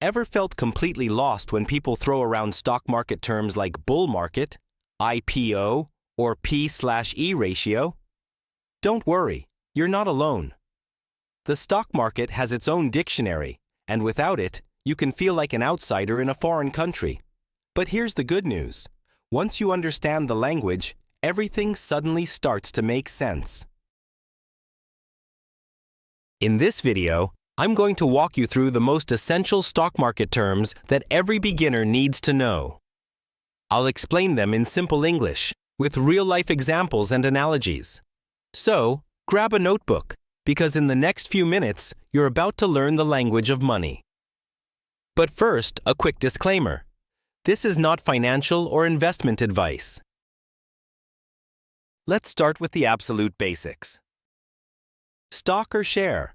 Ever felt completely lost when people throw around stock market terms like bull market, IPO, or P/E ratio? Don't worry, you're not alone. The stock market has its own dictionary, and without it, you can feel like an outsider in a foreign country. But here's the good news. Once you understand the language, everything suddenly starts to make sense. In this video, I'm going to walk you through the most essential stock market terms that every beginner needs to know. I'll explain them in simple English, with real-life examples and analogies. So, grab a notebook, because in the next few minutes, you're about to learn the language of money. But first, a quick disclaimer. This is not financial or investment advice. Let's start with the absolute basics. Stock or share.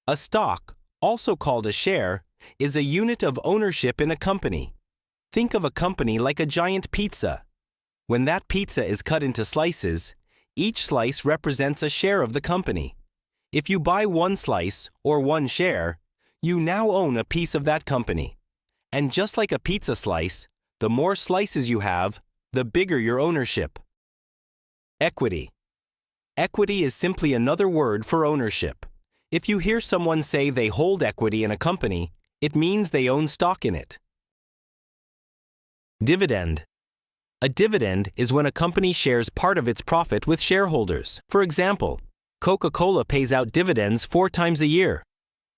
A stock, also called a share, is a unit of ownership in a company. Think of a company like a giant pizza. When that pizza is cut into slices, each slice represents a share of the company. If you buy one slice or one share, you now own a piece of that company. And just like a pizza slice, the more slices you have, the bigger your ownership. Equity. Equity is simply another word for ownership. If you hear someone say they hold equity in a company, it means they own stock in it. Dividend. A dividend is when a company shares part of its profit with shareholders. For example, Coca-Cola pays out dividends 4 times a year.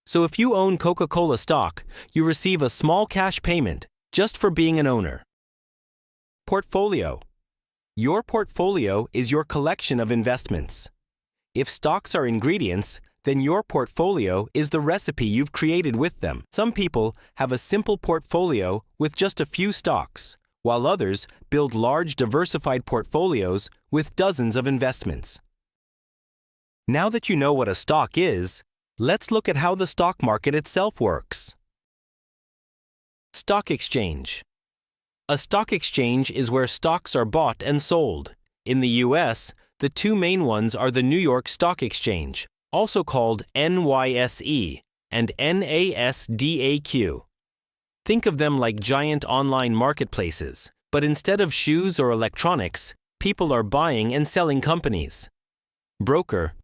So if you own Coca-Cola stock, you receive a small cash payment just for being an owner. Portfolio. Your portfolio is your collection of investments. If stocks are ingredients, then your portfolio is the recipe you've created with them. Some people have a simple portfolio with just a few stocks, while others build large diversified portfolios with dozens of investments. Now that you know what a stock is, let's look at how the stock market itself works. Stock exchange. A stock exchange is where stocks are bought and sold. In the US, the two main ones are the New York Stock Exchange, also called NYSE, and NASDAQ. Think of them like giant online marketplaces, but instead of shoes or electronics, people are buying and selling companies. Broker.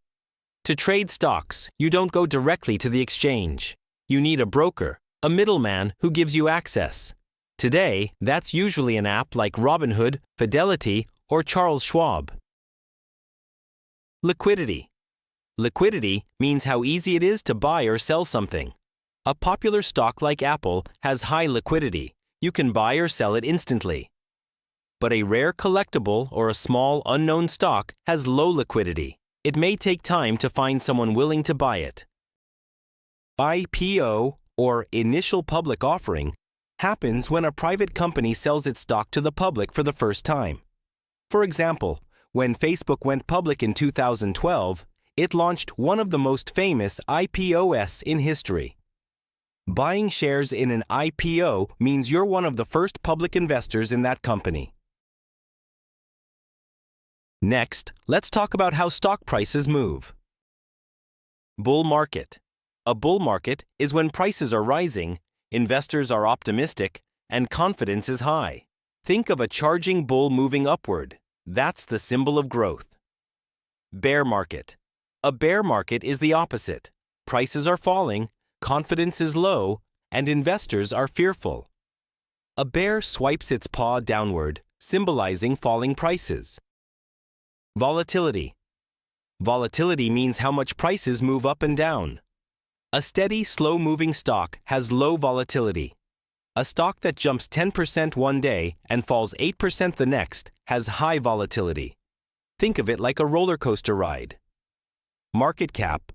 To trade stocks, you don't go directly to the exchange. You need a broker, a middleman who gives you access. Today, that's usually an app like Robinhood, Fidelity, or Charles Schwab. Liquidity. Liquidity means how easy it is to buy or sell something. A popular stock like Apple has high liquidity. You can buy or sell it instantly. But a rare collectible or a small unknown stock has low liquidity. It may take time to find someone willing to buy it. IPO, or initial public offering, happens when a private company sells its stock to the public for the first time. For example, when Facebook went public in 2012, it launched one of the most famous IPOs in history. Buying shares in an IPO means you're one of the first public investors in that company. Next, let's talk about how stock prices move. Bull market. A bull market is when prices are rising, investors are optimistic, and confidence is high. Think of a charging bull moving upward. That's the symbol of growth. Bear market. A bear market is the opposite. Prices are falling, confidence is low, and investors are fearful. A bear swipes its paw downward, symbolizing falling prices. Volatility. Volatility means how much prices move up and down. A steady, slow-moving stock has low volatility. A stock that jumps 10% one day and falls 8% the next has high volatility. Think of it like a roller coaster ride. Market cap,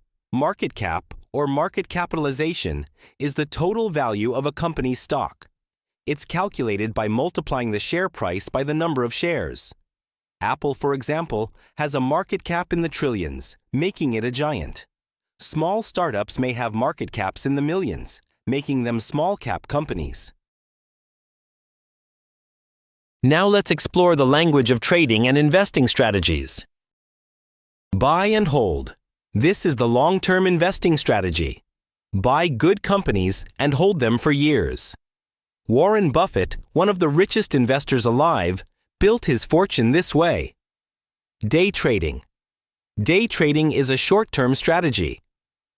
or market capitalization is the total value of a company's stock. It's calculated by multiplying the share price by the number of shares. Apple, for example, has a market cap in the trillions, making it a giant. Small startups may have market caps in the millions, making them small-cap companies. Now let's explore the language of trading and investing strategies. Buy and hold. This is the long-term investing strategy. Buy good companies and hold them for years. Warren Buffett, one of the richest investors alive, built his fortune this way. Day trading. Day trading is a short-term strategy,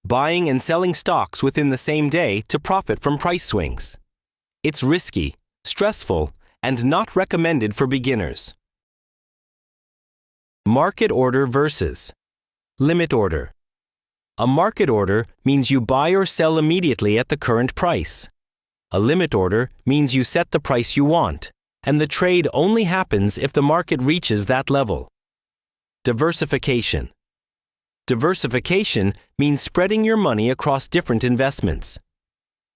buying and selling stocks within the same day to profit from price swings. It's risky, stressful, and not recommended for beginners. Market order versus limit order. A market order means you buy or sell immediately at the current price. A limit order means you set the price you want, and the trade only happens if the market reaches that level. Diversification. Diversification means spreading your money across different investments.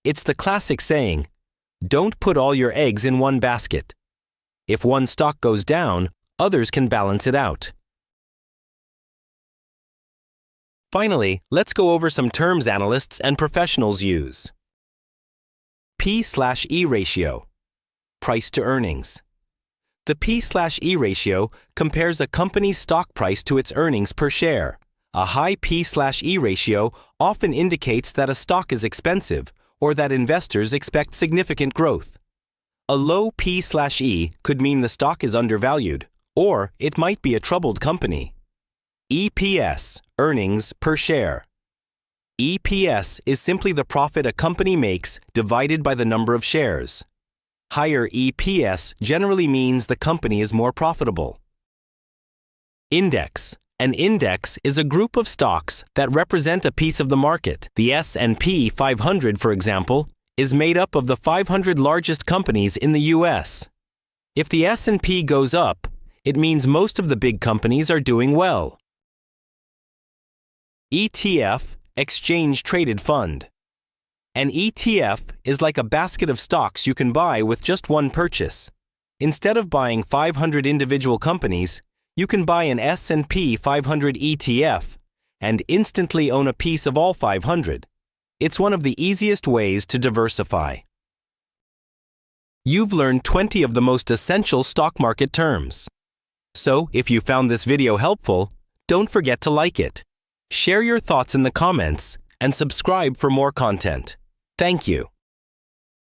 It's the classic saying, don't put all your eggs in one basket. If one stock goes down, others can balance it out. Finally, let's go over some terms analysts and professionals use. P/E ratio, price to earnings. The P/E ratio compares a company's stock price to its earnings per share. A high P/E ratio often indicates that a stock is expensive or that investors expect significant growth. A low P/E could mean the stock is undervalued, or it might be a troubled company. EPS, earnings per share. EPS is simply the profit a company makes divided by the number of shares. Higher EPS generally means the company is more profitable. Index. An index is a group of stocks that represent a piece of the market. The S&P 500, for example, is made up of the 500 largest companies in the US. If the S&P goes up, it means most of the big companies are doing well. ETF, exchange traded fund. An ETF is like a basket of stocks you can buy with just one purchase. Instead of buying 500 individual companies, you can buy an S&P 500 ETF and instantly own a piece of all 500. It's one of the easiest ways to diversify. You've learned 20 of the most essential stock market terms. So, if you found this video helpful, don't forget to like it. Share your thoughts in the comments and subscribe for more content. Thank you.